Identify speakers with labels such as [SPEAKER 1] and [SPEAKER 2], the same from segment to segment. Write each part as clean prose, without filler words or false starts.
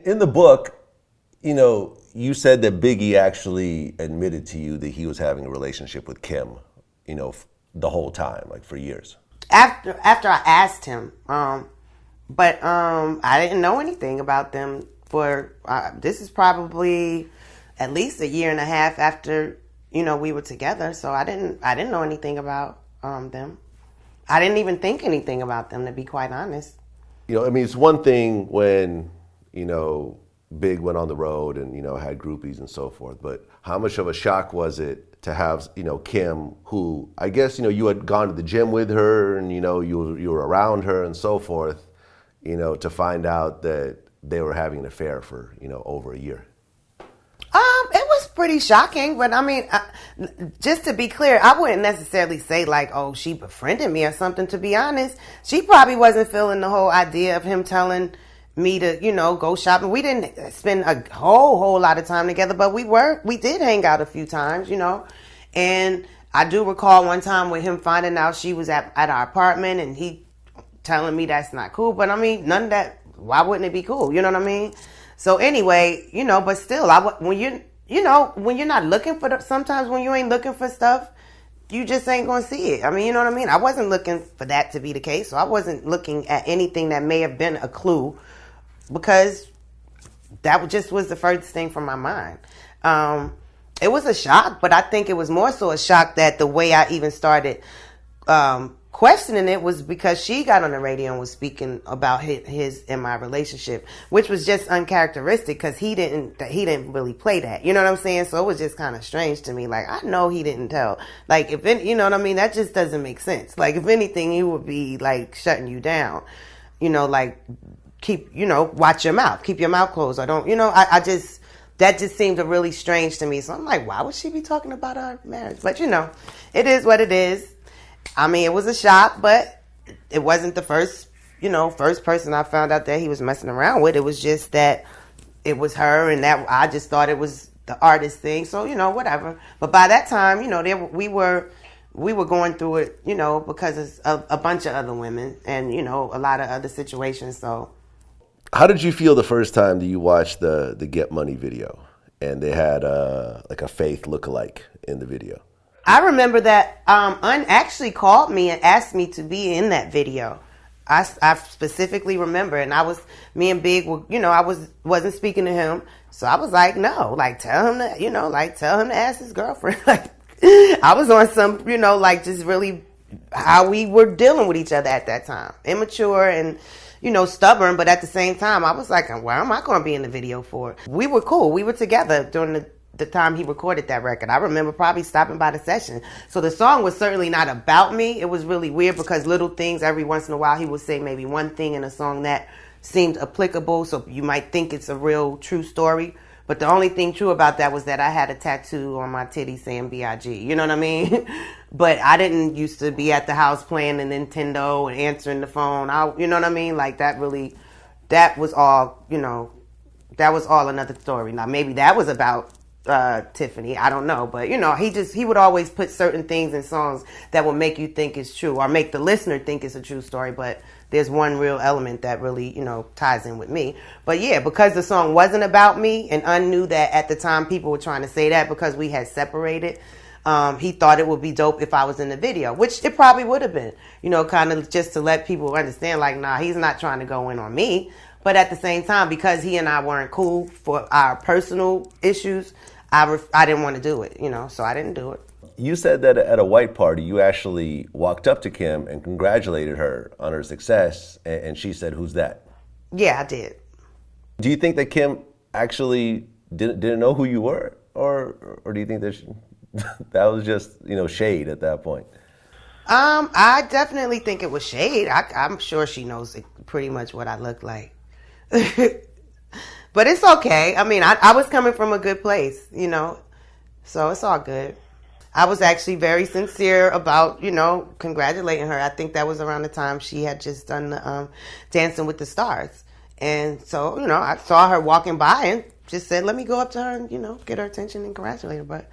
[SPEAKER 1] In the book, you said that Biggie actually admitted to you that he was having a relationship with Kim, the whole time, like for years.
[SPEAKER 2] After I asked him, but I didn't know anything about them for this is probably at least a year and a half after we were together. So I didn't know anything about them. I didn't even think anything about them, to be quite honest.
[SPEAKER 1] It's one thing when Big went on the road and had groupies and so forth, but how much of a shock was it to have Kim, who I guess you had gone to the gym with her and you were around her and so forth, to find out that they were having an affair for over a year?
[SPEAKER 2] It was pretty shocking, but I mean, just to be clear, I wouldn't necessarily say like, oh, she befriended me or something. To be honest, she probably wasn't feeling the whole idea of him telling me to, go shopping. We didn't spend a whole lot of time together, but we did hang out a few times, and I do recall one time with him finding out she was at our apartment and he telling me that's not cool. But I mean, none of that, why wouldn't it be cool? You know what I mean? So anyway, but still, when you're not looking for sometimes when you ain't looking for stuff, you just ain't going to see it. I mean, you know what I mean? I wasn't looking for that to be the case. So I wasn't looking at anything that may have been a clue, because that just was the first thing from my mind. It was a shock, but I think it was more so a shock that the way I even started questioning it was because she got on the radio and was speaking about his and my relationship, which was just uncharacteristic because he didn't really play that. You know what I'm saying? So it was just kind of strange to me. Like, I know he didn't tell. Like, you know what I mean? That just doesn't make sense. Like, if anything, he would be like shutting you down. Like, keep, watch your mouth. Keep your mouth closed. I don't, that just seemed really strange to me. So I'm like, why would she be talking about our marriage? But, it is what it is. I mean, it was a shock, but it wasn't the first person I found out that he was messing around with. It was just that it was her, and that I just thought it was the artist thing. So, whatever. But by that time, we were going through it, because of a bunch of other women and, a lot of other situations. So,
[SPEAKER 1] how did you feel the first time that you watched the Get Money video and they had like a Faith lookalike in the video?
[SPEAKER 2] I remember that Un actually called me and asked me to be in that video. I specifically remember, and me and Big were, wasn't speaking to him, so I was like, no, like tell him to ask his girlfriend. Like, I was on some, just really how we were dealing with each other at that time, immature and stubborn, but at the same time, I was like, why am I going to be in the video for? We were cool. We were together during the time he recorded that record. I remember probably stopping by the session. So the song was certainly not about me. It was really weird because little things, every once in a while, he would say maybe one thing in a song that seemed applicable. So you might think it's a real true story. But the only thing true about that was that I had a tattoo on my titty saying B.I.G. You know what I mean? But I didn't used to be at the house playing the Nintendo and answering the phone. You know what I mean? Like that was all, that was all another story. Now maybe that was about Tiffany, I don't know, but he would always put certain things in songs that will make you think it's true or make the listener think it's a true story, but there's one real element that really ties in with me. But yeah, because the song wasn't about me, and I knew that at the time people were trying to say that because we had separated, he thought it would be dope if I was in the video, which it probably would have been, kind of just to let people understand, like, nah, he's not trying to go in on me. But at the same time, because he and I weren't cool for our personal issues, I didn't want to do it, so I didn't do it.
[SPEAKER 1] You said that at a white party, you actually walked up to Kim and congratulated her on her success, and she said, "Who's that?"
[SPEAKER 2] Yeah, I did.
[SPEAKER 1] Do you think that Kim actually didn't know who you were, or do you think that that was just shade at that point?
[SPEAKER 2] I definitely think it was shade. I'm sure she knows pretty much what I look like. But it's okay. I mean, I was coming from a good place, so it's all good. I was actually very sincere about, congratulating her. I think that was around the time she had just done the Dancing with the Stars. And so, I saw her walking by and just said, let me go up to her and, get her attention and congratulate her. But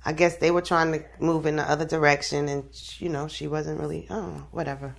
[SPEAKER 2] I guess they were trying to move in the other direction and, she wasn't really, whatever.